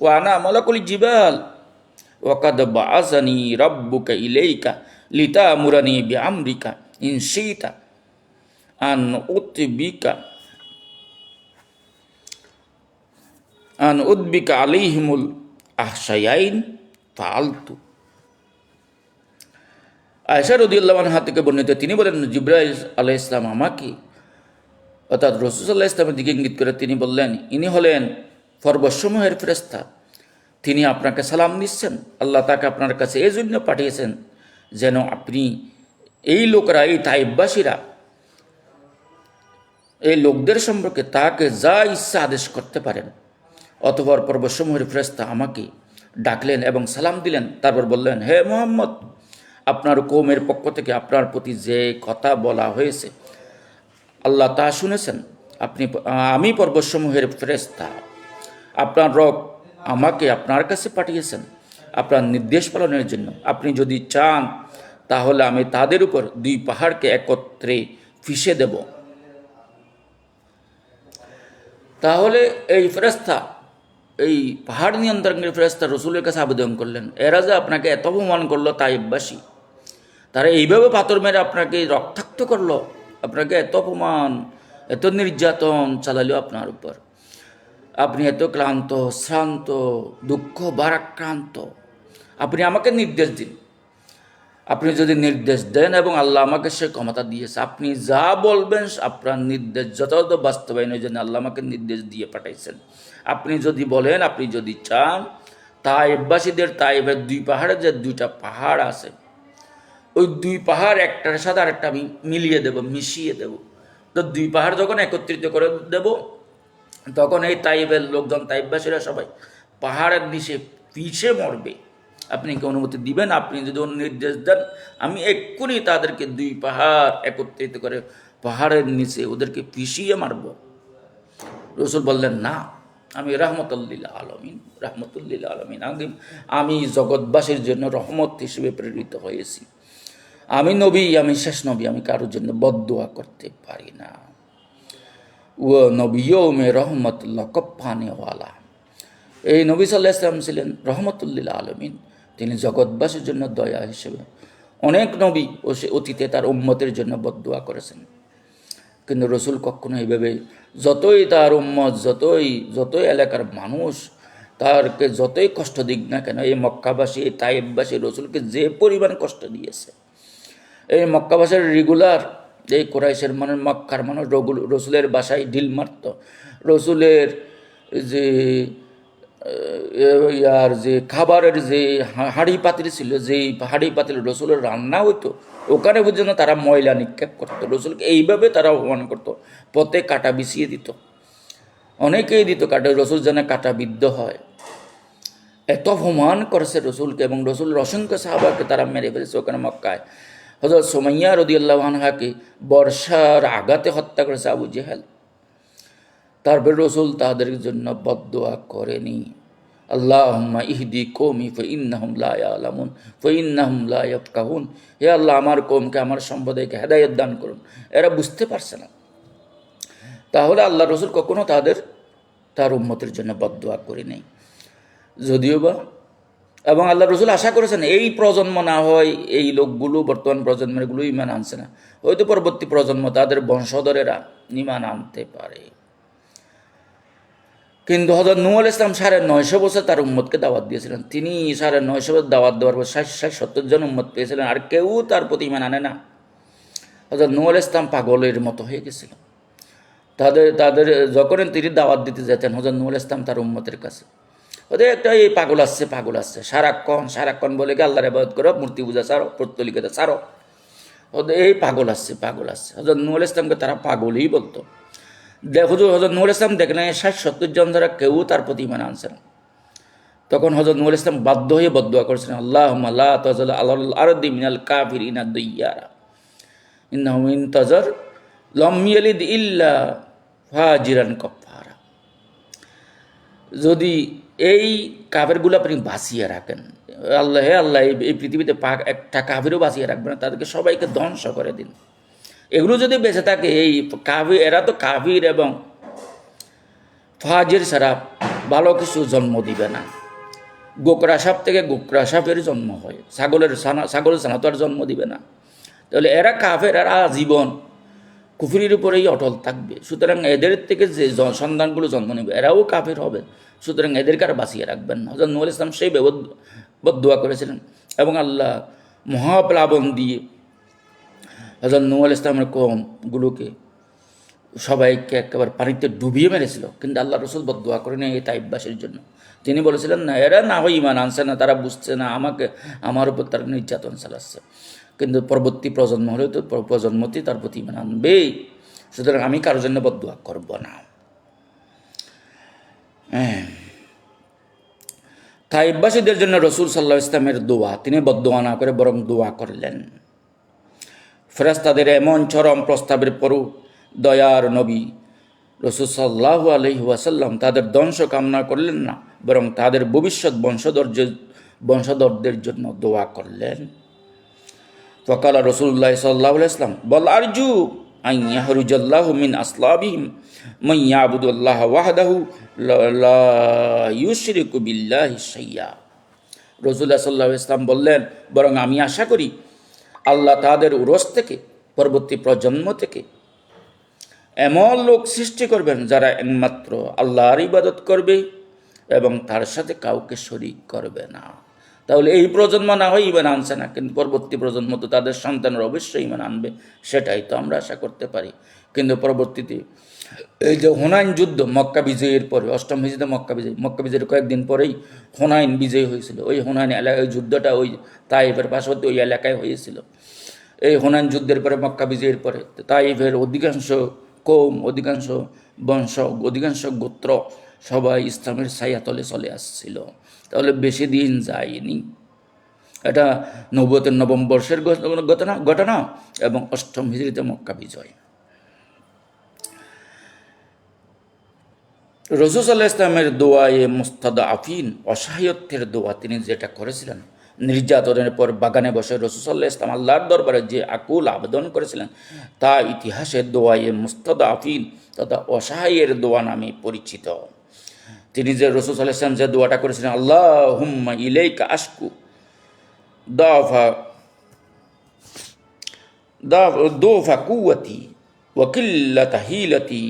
ওয়া আনা মালাকুল জিবাল ওয়াকাদ বাআসানি রাব্বুকা ইলাইকা লিতা'মুরানি বিআমরিকা ইন শি'তা আন উদ্বিকা আলাইহিমুল আহসায়াইন ফাআলতু। আয়েশা রাদিয়াল্লাহু আনহা থেকে বর্ণিত, তিনি বলেন জিবরাইল আলাইহিস সালাম আমাকে, অর্থাৎ রাসূল সাল্লাল্লাহু আলাইহি ওয়াসাল্লামের দিকে ইঙ্গিত করে তিনি বললেন, ইনি হলেন পর্বতসমূহের ফেরেশতা, তিনি আপনাকে সালাম দিচ্ছেন। আল্লাহ তাকে আপনার কাছে এই জন্য পাঠিয়েছেন যেন আপনি এই লোকরা, এই তাইফবাসীরা, এই লোকদের সম্পর্কে তাকে যা ইচ্ছা আদেশ করতে পারেন। অতঃপর পর্বতসমূহের ফেরেশতা আমাকে ডাকলেন এবং সালাম দিলেন। তারপর বললেন, হে মুহাম্মদ, আপনার কওমের পক্ষ থেকে আপনার প্রতি যে কথা বলা হয়েছে আল্লাহ তা শুনেছেন। আমি পর্বতসমূহের ফেরেশতা, আপনার রব আমাকে আপনার কাছে পাঠিয়েছেন আপনার নির্দেশ পালনের জন্য। আপনি যদি চান তাহলে আমি তাদের উপর 2 পাহাড়কে একত্রে ফিসে দেব। তাহলে এই ফেরেশতা, এই পাহাড় নিয়ন্ত্রণের ফেরেশতা রসুলের কাছে আবেদন করলেন, এরা যে আপনাকে এত অপমান করলো তাইফবাসী, তারা এইভাবে পাথর মেরে আপনাকে রক্তাক্ত করলো, আপনাকে এত অপমান, এত নির্যাতন চালালো আপনার উপর, আপনি এত ক্লান্ত, শ্রান্ত, দুঃখ ভারাক্রান্ত, আপনি আমাকে নির্দেশ দিন। আপনি যদি নির্দেশ দেন, এবং আল্লাহ আমাকে সে ক্ষমতা দিয়েছে, আপনি যা বলবেন আপনার নির্দেশ যথাযথ বাস্তবায়নের জন্য আল্লাহ আমাকে নির্দেশ দিয়ে পাঠাইছেন। আপনি যদি বলেন, আপনি যদি চান, তাইফবাসীদের, তাইফের 2 পাহাড়ে যে 2টা পাহাড় আছে, ওই 2 পাহাড় একটার সাথে আরেকটা আমি মিলিয়ে দেব, মিশিয়ে দেব। তো 2 পাহাড় যখন একত্রিত করে দেব, তখন এই তাইফের লোকজন, তাইফবাসীরা সবাই পাহাড়ের নিচে পিষে মরবে। আপনি কি অনুমতি দিবেন? আপনি যদি নির্দেশ দেন, আমি এক্ষুনি তাদেরকে 2 পাহাড় একত্রিত করে পাহাড়ের নিচে ওদেরকে পিষিয়ে মারব। রসুল বললেন, না, আমি রাহমাতুল্লিল আলামিন, আমি জগৎবাসীর জন্য রহমত হিসেবে প্রেরিত হয়েছি। আমি নবী, আমি শেষ নবী, আমি কারোর জন্য বদদুয়া করতে পারি না। ও নবীয়মে রহমতুল্লাহ কপ্পানেওয়ালা, এই নবী সাল্লাল্লাহু আলাইহি ওয়াসাল্লাম ছিলেন রহমতুল্লিল আলামিন, তিনি জগৎবাসীর জন্য দয়া হিসেবে। অনেক নবী অতীতে তার উম্মতের জন্য বদদুয়া করেছেন, কিন্তু রসুল কখনো এইভাবে, যতই তার উম্মত, যতই এলাকার মানুষ তারকে যতই কষ্ট দিক না কেন, এই মক্কাবাসী, এই তাইফবাসী রসুলকে যে পরিমাণ কষ্ট দিয়েছে, এই মক্কাবাসীর রেগুলার, এই কোরাইশের মানুষ, মক্কার মানুষ রসুলের বাসায় ঢিল মারত। রসুলের যে যে খাবারের যে হাঁড়ি পাতিল ছিল, যেই হাঁড়ি পাতিল রসুলের রান্না হইতো, ওখানে পর্যন্ত তারা ময়লা নিক্ষেপ করতো। রসুলকে এইভাবে তারা অপমান করতো, পথে কাঁটা বিছিয়ে দিত, অনেকেই দিত কাঁটা, রসুল যেন কাঁটা বিদ্ধ হয়। এত অপমান করেছে রসুলকে, এবং রসুলের অসংখ্য সাহাবাকে তারা মেরে ফেলেছে ওখানে মক্কায়। হযরত সুমাইয়া রাদিয়াল্লাহু আনহাকে বর্ষার আঘাতে হত্যা করেছে আবু জেহেল। তারপরে রসুল তাদের জন্য বদদুয়া করেনি, আল্লাহুম্মা ইহদি কওমি ফাইন্নাহুম লা ইয়ালামুন ফাইন্নাহুম লা ইয়াফকাহুন, হে আল্লাহ আমার কওমকে, আমার সম্প্রদায়কে হেদায়েত দান করুন, এরা বুঝতে পারছে না। তাহলে আল্লাহ রসুল কখনো তার উম্মতের জন্য বদদুয়া করে নেই। যদিও বা এবং আল্লাহ রসুল আশা করেছেন এই প্রজন্ম না হয়, এই লোকগুলো বর্তমান প্রজন্মেরগুলো ইমান আনছে না, হয়তো পরবর্তী প্রজন্ম তাদের বংশধরেরা ইমান আনতে পারে। কিন্তু হযরত নূহ আলাইহিস সালাম 950 বছর তার উম্মতকে দাওয়াত দিয়েছিলেন। তিনি 950 বছর দাওয়াত দেওয়ার পর 60-70 জন উম্মত পেয়েছিলেন, আর কেউ তার প্রতি ইমান আনে না। হযরত নূহ আলাইহিস সালাম পাগলের মতো হয়ে গেছিল। তাদের তাদের যখন তিনি দাওয়াত দিতে যেতেন হযরত নূহ আলাইহিস সালাম তার উম্মতের কাছে, ওদের একটা এই পাগল আসছে সারাক্ষণ বলে কি আল্লাহর ইবাদত করো, মূর্তি পূজা ছাড়ো, পৌত্তলিকতা ছাড়ো, ওদের এই পাগল আসছে। হযরত নূহ আলাইহিস সালামকে তারা পাগলই বলতো। হযরত নূহ আলাইহিস সালাম দেখলেন 60-70 জন যারা কেউ তার প্রতি ইমান আনছে না। তখন হযরত নূহ আলাইহিস সালাম বাধ্য হয়ে বদদুয়া করেছিলেন, আল্লাহুম্মা লা তাযল আলাল আরদি মিনাল কাফিরিনা দাইয়ারা ইন্নাহু ইনতাজার লাম ইয়ালিদ ইল্লা ফাজিরান কাফারা। যদি এই কাফেরগুলো আপনি বাঁচিয়ে রাখেন, আল্লাহ এই পৃথিবীতে একটা কাফেরও বাঁচিয়ে রাখবেন না, তাদেরকে সবাইকে ধ্বংস করে দিন। এগুলো যদি বেঁচে থাকে, এই কাফির, এরা তো কাফির এবং ফাজির ছাড়া ভালো কিছু জন্ম দিবে না। গোকরা সাপ থেকে গোকরা সাপের জন্ম হয়, ছাগলের ছানা তো আর জন্ম দিবে না। তাহলে এরা কাফের, এরা জীবন কুফরির উপরেই অটল থাকবে। সুতরাং এদের থেকে যে সন্তানগুলো জন্ম নেবে এরাও কাফের হবে। সুতরাং এদেরকে আর বাঁচিয়ে রাখবেন না। হযরত নূহ আলাইহিস সালাম সেই বদদুয়া করেছিলেন এবং আল্লাহ মহাপ্লাবন দিয়ে হযরত নূহ আলাইহিস সালামের কওমগুলোকে সবাইকে একেবারে পানিতে ডুবিয়ে মেরেছিল। কিন্তু আল্লাহ রসুল বদদুয়া করেন এই তাইফবাসীর জন্য। তিনি বলেছিলেন, না, এরা না হয় ইমান আনছে না, তারা বুঝছে না, আমার উপর তারা নির্যাতন চালাচ্ছে, কিন্তু পরবর্তী প্রজন্ম হলে তো প্রজন্মটি তার প্রতি ইমান আনবেই। সুতরাং আমি কারোর জন্য বদদুয়া করব না। তাইফবাসীদের জন্য রসুল সাল্লাল্লাহু আলাইহি ওয়াসাল্লামের দোয়া, তিনি বদদুয়া না করে বরং দোয়া করলেন। ফেরেশতাদের এমন চরম প্রস্তাবের পরও দয়ার নবী রসুল সাল্লাল্লাহু আলাইহি ওয়াসাল্লাম তাদের ধ্বংস কামনা করলেন না, বরং তাদের ভবিষ্যৎ বংশধরদের জন্য দোয়া করলেন। ফকাল রসুল্লাহ সাল্লাল্লাহু আলাইহি ওয়াসাল্লাম বল আরজু আন ইয়াহরুজাল্লাহু মিন আসলাবিহিম মান ইয়াবুদুল্লাহ ওয়াহদাহু লা ইউশরিকু বিল্লাহি শাইয়্যা। রাসূলুল্লাহ সাল্লাল্লাহু আলাইহি ওয়াসাল্লাম বললেন, বরং আমি আশা করি আল্লাহ তাদের উরস থেকে, পরবর্তী প্রজন্ম থেকে এমন লোক সৃষ্টি করবেন যারা একমাত্র আল্লাহর ইবাদত করবে এবং তার সাথে কাউকে শরীক করবে না। তাহলে এই প্রজন্ম না হয় ইমান আনছে না, কিন্তু পরবর্তী প্রজন্ম তো তাদের সন্তানরা অবশ্যই ইমান আনবে, সেটাই তো আমরা আশা করতে পারি। কিন্তু পরবর্তীতে এই যে হুনাইন যুদ্ধ, মক্কা বিজয়ের পরে, 8ম হিজরিতে মক্কা বিজয়ের কয়েকদিন পরেই হুনাইন বিজয় হয়েছিল। ওই হুনাইন এলাকায় যুদ্ধটা ওই তাইফের পার্শ্ববর্তী ওই এলাকায় হয়েছিল। এই হুনাইন যুদ্ধের পরে, মক্কা বিজয়ের পরে তাইফের অধিকাংশ কৌম, অধিকাংশ বংশ, অধিকাংশ গোত্র সবাই ইসলামের ছায়াতলে চলে আসছিল। তাহলে বেশি দিন যায়নি। এটা নবুয়তের 9ম বর্ষের ঘটনা এবং 8ম হিজরিতে মক্কা বিজয়। রাসূল সাল্লাল্লাহু আলাইহি ওয়াসাল্লামের দোয়ায়ে মুস্তাদআফিন, অসহায়ত্বের দোয়া তিনি যেটা করেছিলেন, নির্যাতনের পর বাগানে বসে রাসূল সাল্লাল্লাহু আলাইহি ওয়াসাল্লাম আল্লাহর দরবারে যে আকুল আবেদন করেছিলেন, তা ইতিহাসে দোয়ায়ে মুস্তাদআফিন তথা অসহায়ের দোয়া নামে পরিচিত। তিনি যে রাসূল সাল্লাল্লাহু আলাইহি ওয়াসাল্লাম যে দোয়াটা করেছিলেন, আল্লাহুম্মা ইলাইকা আশকু দুফা কুওয়াতি ওয়া কিল্লাতা হিলাতি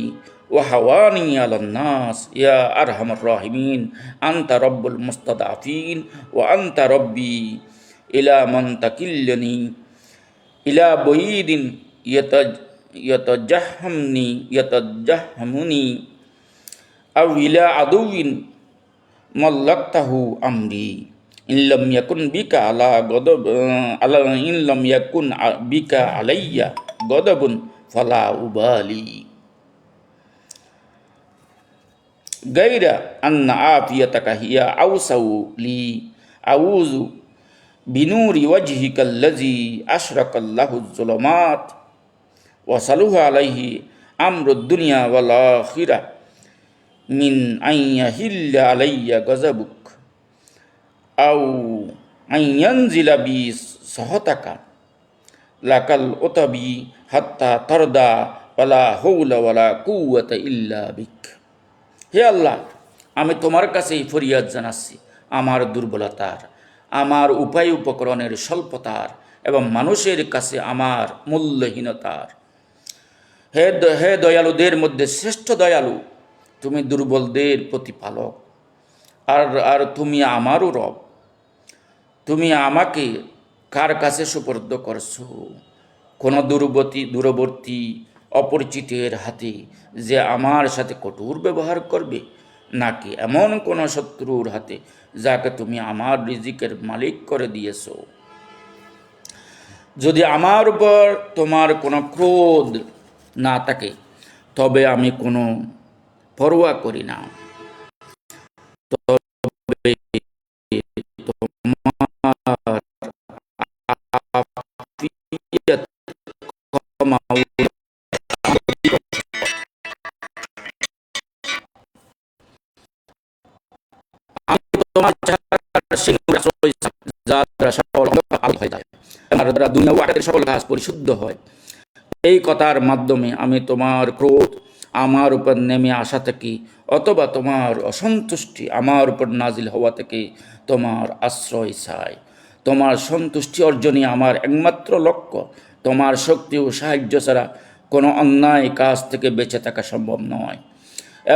ওয়া হাওয়ানি আলান নাস ইয়া আরহামার রাহিমিন আনতা রব্বুল মুস্তাদআফিন ওয়া আনতা রব্বি ইলা মান তাকিল্লানি ইলা বয়িদিন ইয়াতাজাহহামুনি আও ইলা আদুইন মাল্লাকতাহু আমরি ইল্লাম ইয়াকুন বিকা আলা গদব আলা ইল্লাম ইয়াকুন বিকা আলাইয়া গদবুন ফালা উবালি গায়রা আন্না আফিয়াতাকা হিয়া আউসাউ লি আউযু বিনুরি ওয়াজহিকাল্লাযী আশরাকাল্লাহু যুলামাত ওয়া সালুহা আলাইহি আমরুদ দুনিয়া ওয়াল আখিরা মিন আইয়াহিল্লা আলাইয়া গযাবুক আও আইয়ানজিলা বি সাহতাকা লাকাল উতাবি হাত্তা তারদা ওয়ালা হাওলা ওয়ালা কুওয়াতা ইল্লা বিক। হে আল্লাহ, আমি তোমার কাছেই ফরিয়াদ জানাচ্ছি আমার দুর্বলতার, আমার উপায় উপকরণের স্বল্পতার এবং মানুষের কাছে আমার মূল্যহীনতার। হে দয়ালুদের মধ্যে শ্রেষ্ঠ দয়ালু, তুমি দুর্বলদের প্রতিপালক, আর আর তুমি আমারও রব। তুমি আমাকে কার কাছে সুপর্দ করছো? কোনো দূরবর্তী অপরিচিতের হাতে যে আমার সাথে কঠোর ব্যবহার করবে, নাকি এমন কোনো শত্রুর হাতে যাকে তুমি আমার রিজিকের মালিক করে দিয়েছ? যদি আমার উপর তোমার কোনো ক্রোধ না থাকে, তবে আমি কোনো পরোয়া করি না। তবে তোমার আফিয়ত কমাও। তোমার যা দ্বারা সকল হয়ে যায়, দ্বারা দুনিয়া ও আখিরাতের সকল কাজ পরিশুদ্ধ হয়। এই কথার মাধ্যমে আমি তোমার ক্রোধ আমার উপর নেমে আসা থেকে, অথবা তোমার অসন্তুষ্টি আমার উপর নাজিল হওয়া থেকে তোমার আশ্রয় চাই। তোমার সন্তুষ্টি অর্জনই আমার একমাত্র লক্ষ্য। তোমার শক্তি ও সাহায্য ছাড়া কোনো অন্যায় কাজ থেকে বেঁচে থাকা সম্ভব নয়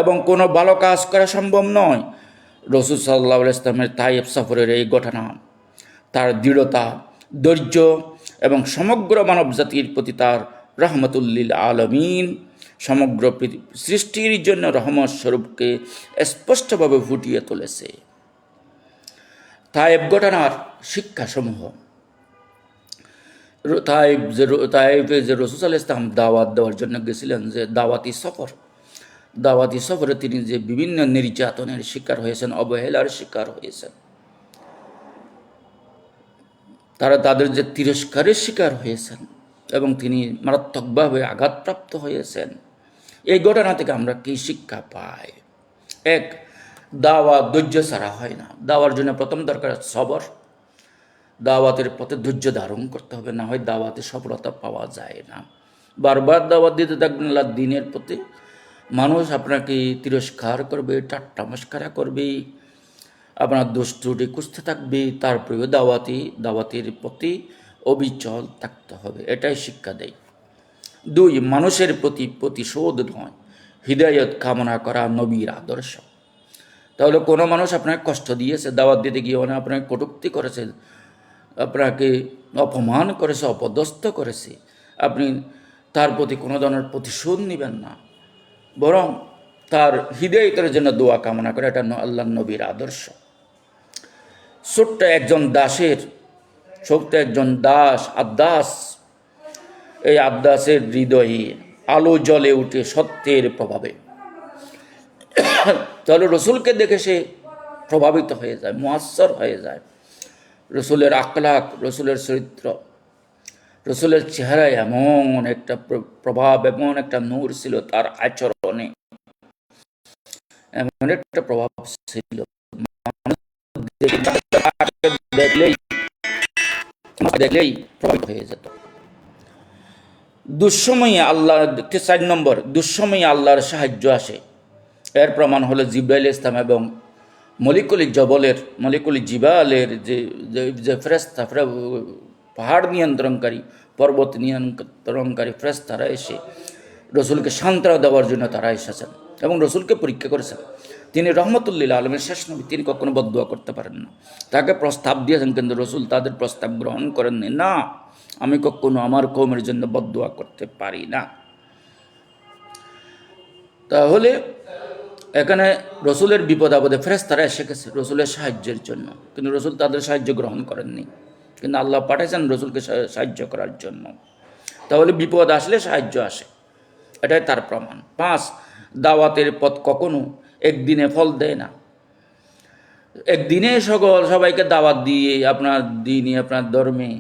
এবং কোনো ভালো কাজ করা সম্ভব নয়। রসুল সাল্লাল্লাহু আলাইহি ওয়াসাল্লামের তায়েফ সফরের এই ঘটনা তার দৃঢ়তা, ধৈর্য এবং সমগ্র মানব জাতির প্রতি তার রহমতুল্লিল আলমিন, সমগ্র সৃষ্টির জন্য রহমত স্বরূপকে স্পষ্টভাবে ফুটিয়ে তুলেছে। তায়েফ ঘটনার শিক্ষাসমূহ। তায়েফে যে রসুল আলাইহিস সালাম দাওয়াত দেওয়ার জন্য গেছিলেন, যে দাওয়াতি সফরে তিনি যে বিভিন্ন নির্যাতনের শিকার হয়েছেন, অবহেলার শিকার হয়েছেন, তাদের যে তিরস্কারের শিকার হয়েছেন এবং তিনি মারাত্মকভাবে আঘাতপ্রাপ্ত হয়েছেন, এই ঘটনা থেকে আমরা কি শিক্ষা পাই? এক, দাওয়া ধৈর্য ছাড়া হয় না। দাওয়ার জন্য প্রথম দরকার সবর। দাওয়াতের পথে ধৈর্য ধারণ করতে হবে, না হয় দাওয়াতে সফলতা পাওয়া যায় না। বারবার দাওয়াত দিতে থাকবেন আল্লাহর দ্বীনের প্রতি, মানুষ আপনাকে তিরস্কার করবে, ঠাট্টা মশকরা করবে, আপনার দোষ ত্রুটি খুঁজতে থাকবে। তারপরেও দাওয়াতের প্রতি অবিচল থাকতে হবে, এটাই শিক্ষা দেয়। দুই, মানুষের প্রতি প্রতিশোধ নয়, হৃদয়ত কামনা করা নবীর আদর্শ। তাহলে কোনো মানুষ আপনাকে কষ্ট দিয়েছে, দাওয়াত দিতে গিয়ে আপনাকে কটূক্তি করেছে, আপনাকে অপমান করেছে, অপদস্থ করেছে, আপনি তার প্রতি কোনো ধরনের প্রতিশোধ নেবেন না, বরং তার হৃদয়তের জন্য দোয়া কামনা করে। এটা আল্লাহর নবীর আদর্শ। ছোট্ট একজন আদ্দাস, এই আদ্দাসের হৃদয়ে আলো জ্বলে উঠে সত্যের প্রভাবে। তাহলে রসুলকে দেখে সে প্রভাবিত হয়ে যায়, মুয়াস্সর হয়ে যায়। রসুলের আখলাক, রসুলের চরিত্র, রসুলের চেহারায় এমন একটা প্রভাব, এমন একটা নূর ছিল, তার আচরণে এমন একটা প্রভাব ছিল, দেখলেই প্রভাবিত হয়ে যেত। দুঃসময়ে আল্লাহ, 4 নম্বর, দুঃসময়ে আল্লাহর সাহায্য আসে। এর প্রমাণ হলো জিবরাইল ইসলাম এবং মলিকুল জিবালের যে ফেরেশতা, পাহাড় নিয়ন্ত্রণকারী, পর্বত নিয়ন্ত্রণকারী ফেরেশতারা এসে রসুলকে সান্ত্বনা দেওয়ার জন্য তারা এসেছেন এবং রসুলকে পরীক্ষা করেছেন। তিনি রহমতুল্লিল আলমের শেষ নবী, তিনি কখনো বদদুয়া করতে পারেন না। তাকে প্রস্তাব দিয়েছেন, কিন্তু রসুল তাদের প্রস্তাব গ্রহণ করেননি। না, আমি কখনো আমার কওমের জন্য বদদুয়া করতে পারি না। তাহলে এখানে রসুলের বিপদ আপদে ফেরেশতারা এসে গেছে রসুলের সাহায্যের জন্য, কিন্তু রসুল তাদের সাহায্য গ্রহণ করেননি, কিন্তু আল্লাহ পাঠাইছেন রসুলকে সাহায্য করার জন্য। তাহলে বিপদ আসলে সাহায্য আসে, এটাই তার প্রমাণ। 5, দাওয়াতের পথ কখনো একদিনে ফল দেয় না। একদিনে সবাইকে দাওয়াত দিয়ে আপনার দিনে, আপনার ধর্মে,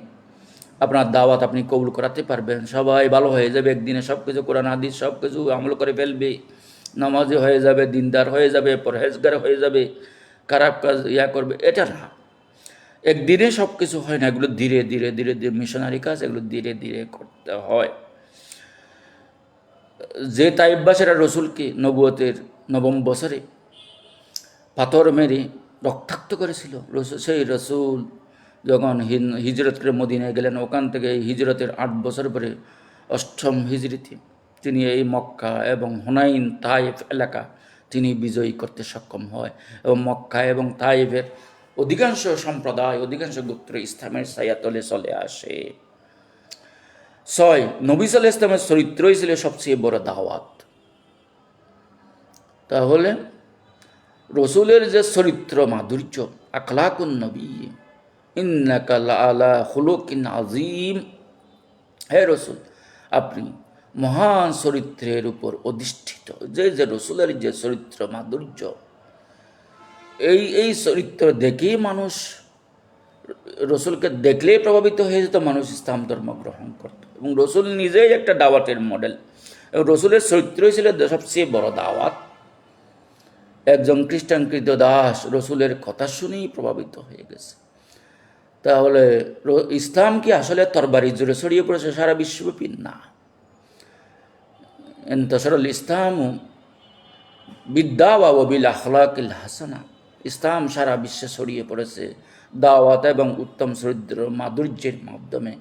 আপনার দাওয়াত আপনি কবুল করাতে পারবেন, সবাই ভালো হয়ে যাবে একদিনে, সব কিছু কোরআন হাদিস সব কিছু আমল করে ফেলবে, নামাজি হয়ে যাবে, দিনদার হয়ে যাবে, পরহেজগার হয়ে যাবে, খারাপ কাজ করবে, এটা না। একদিনে সব কিছু হয় না, এগুলো ধীরে ধীরে ধীরে ধীরে মিশনারি কাজ, এগুলো ধীরে ধীরে করতে হয়। যে তাইফবাসীরা রসুলকে নবুয়তের 9ম বছরে পাথর মেরে রক্তাক্ত করেছিল, সেই রসুল যখন হিজরত করে মদিনায় গেলেন, ওখান থেকে হিজরতের 8 বছর পরে 8ম হিজরিতে তিনি এই মক্কা এবং হুনাইন তাইফ এলাকা তিনি বিজয়ী করতে সক্ষম হয় এবং মক্কা এবং তাইফের অধিকাংশ সম্প্রদায়, অধিকাংশ গোত্র ইসলামের ছায়াতলে চলে আসে। 6, নবী সাল্লাল্লাহু আলাইহি ওয়াসাল্লামের চরিত্রই ছিল সবচেয়ে বড় দাওয়াত। তাহলে রসুলের যে চরিত্র মাধুর্য, আখলাকুন নবী ইন্নাকা লাআলা খুলুকিন আযীম, হে রসুল আপনি মহান চরিত্রের উপর অধিষ্ঠিত। যে রসুলের যে চরিত্র মাধুর্য, এই চরিত্র দেখেই মানুষ, রসুলকে দেখলেই প্রভাবিত হয়ে যেত, মানুষ ইসলাম ধর্ম গ্রহণ করত। এবং রসুল নিজেই একটা দাওয়াতের মডেল, এবং রসুলের চরিত্রই ছিল সবচেয়ে বড় দাওয়াত। একজন খ্রিস্টান কৃতদাস রসুলের কথা শুনেই প্রভাবিত হয়ে গেছে। তাহলে ইসলাম কি আসলে তরবারি জোরে ছড়িয়ে পড়েছে সারা বিশ্বব্যাপী? না। ইন্তাশারাল ইসলামু বিদ্দাওয়া ওয়া বিল আখলাকিল হাসানা, ইসলাম সারা বিশ্বে ছড়িয়ে পড়েছে দাওয়াত এবং উত্তম চরিত্র মাধুর্যের মাধ্যমে,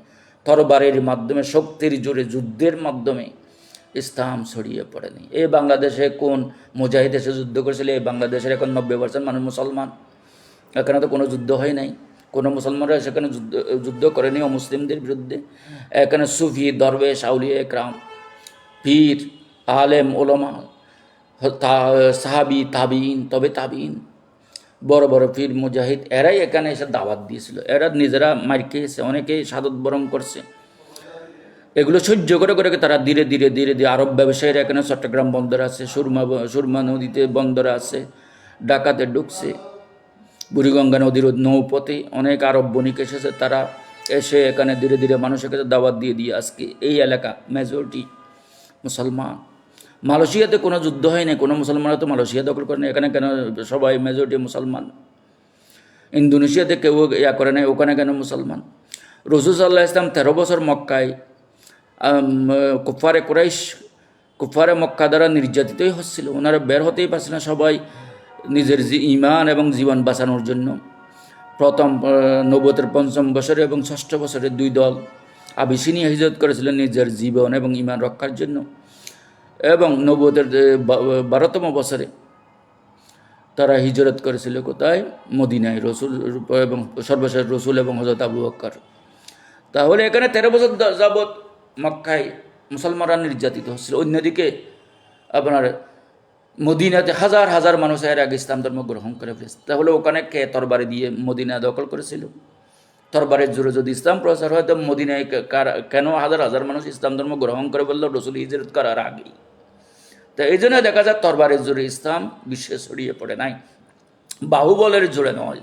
তরবারের মাধ্যমে, শক্তির জোরে যুদ্ধের মাধ্যমে ইসলাম ছড়িয়ে পড়েনি। এই বাংলাদেশে কোন মুজাহিদ এসে যুদ্ধ করেছিল? এই বাংলাদেশের এখন 90% মানুষ মুসলমান। এখানে তো কোনো যুদ্ধ হয় নাই, কোনো মুসলমানরা সেখানে যুদ্ধ করেনি অমুসলিমদের বিরুদ্ধে। এখানে সুফি, দরবেশ, আউলিয়া একরাম, পীর, আলেম, ওলামা, সাহাবি, তাবিন, তবে তাবিন, বড় বড় পীর মুজাহিদ, এরাই এখানে এসে দাওয়াত দিয়েছিল। এরা নিজেরা মার খেয়েছে, অনেকেই শাহাদাত বরণ করছে। এগুলো সহ্য করে করে তারা ধীরে ধীরে ধীরে ধীরে আরব ব্যবসায়ীরা এখানে চট্টগ্রাম বন্দর আছে, সুরমা নদীতে বন্দর আছে, ঢাকাতে ঢুকছে, বুড়িগঙ্গা নদীর নৌপথে অনেক আরব বণিক এসেছে। তারা এসে এখানে ধীরে ধীরে মানুষের কাছে দাওয়াত দিয়ে দিয়ে আজকে এই এলাকা মেজরিটি মুসলমান। মালয়েশিয়াতে কোনো যুদ্ধ হয়নি, কোনো মুসলমানরা তো মালয়েশিয়া দখল করে না, এখানে কেন সবাই মেজরিটি মুসলমান? ইন্দোনেশিয়াতে কেউ ইয়া করে নাই, ওখানে কেন মুসলমান? রাসূল সাল্লাল্লাহু আলাইহি ওয়াসাল্লাম 13 বছর মক্কায় কুফারে মক্কা দ্বারা নির্যাতিতই হচ্ছিল, ওনারা বের হতেই পারছিল না। সবাই নিজের ঈমান এবং জীবন বাঁচানোর জন্য প্রথম নবুয়তের 5ম বছরে এবং 6ষ্ঠ বছরে 2 দল আবিসিনিয়া হিজরত করেছিলেন নিজের জীবন এবং ঈমান রক্ষার জন্য। এবং নবুয়তের 12তম বছরে তারা হিজরত করেছিল কোথায়? মদিনায়, রসুল এবং সর্বশেষ রসুল এবং হযরত আবু বকর। তাহলে এখানে 13 বছর যাবৎ মক্কায় মুসলমানরা নির্যাতিত হচ্ছিল। অন্যদিকে আপনার মদিনাতে হাজার হাজার মানুষ এর আগে ইসলাম ধর্ম গ্রহণ করে ফেলেছে। তাহলে ওখানে কে তরবারি দিয়ে মদিনা দখল করেছিল? তরবারের জোরে যদি ইসলাম প্রচার হয়, তো মদিনায় কেন হাজার হাজার মানুষ ইসলাম ধর্ম গ্রহণ করে বলল? রসুল হিজরত করার আগেই। তো এই জন্য দেখা যায় তরবারের জোরে ইসলাম বিশ্বে ছড়িয়ে পড়ে নাই, বাহুবলের জোরে নয়,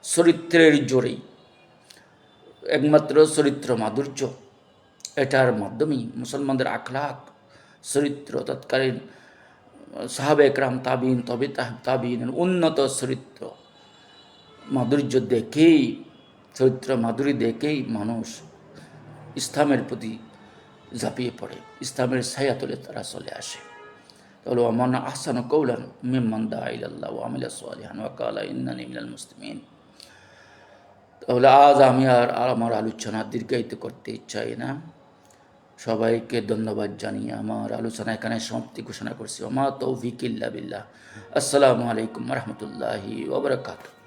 চরিত্রের জোরেই। একমাত্র চরিত্র মাধুর্য, এটার মাধ্যমেই মুসলমানদের আখলাক, চরিত্র, তৎকালীন সাহাবে একরাম, তাবিন, তবে তাবিন, উন্নত চরিত্র মাধুর্য দেখেই, চরিত্র মাধুরী দেখেই মানুষ ইসলামের প্রতি ঝাঁপিয়ে পড়ে, ইসলামের ছায়াতলে তারা চলে আসে। তাহলে ওমান আহসানু কওলান মিম্মান দাআ ইলাল্লাহ ওয়া আমিলা সালিহান ওয়া ক্বালা ইন্নানী মিনাল মুসলিমিন। তাহলে আজ আমি আর আমার আলোচনা দীর্ঘায়িত করতে চাই না। সবাইকে ধন্যবাদ জানিয়ে আমার আলোচনা এখানে সমাপ্তি ঘোষণা করছি। ওমা তৌফিক ইল্লা বিল্লাহ। আসসালামু আলাইকুম ওয়া রাহমাতুল্লাহি ওয়া বারাকাতুহু।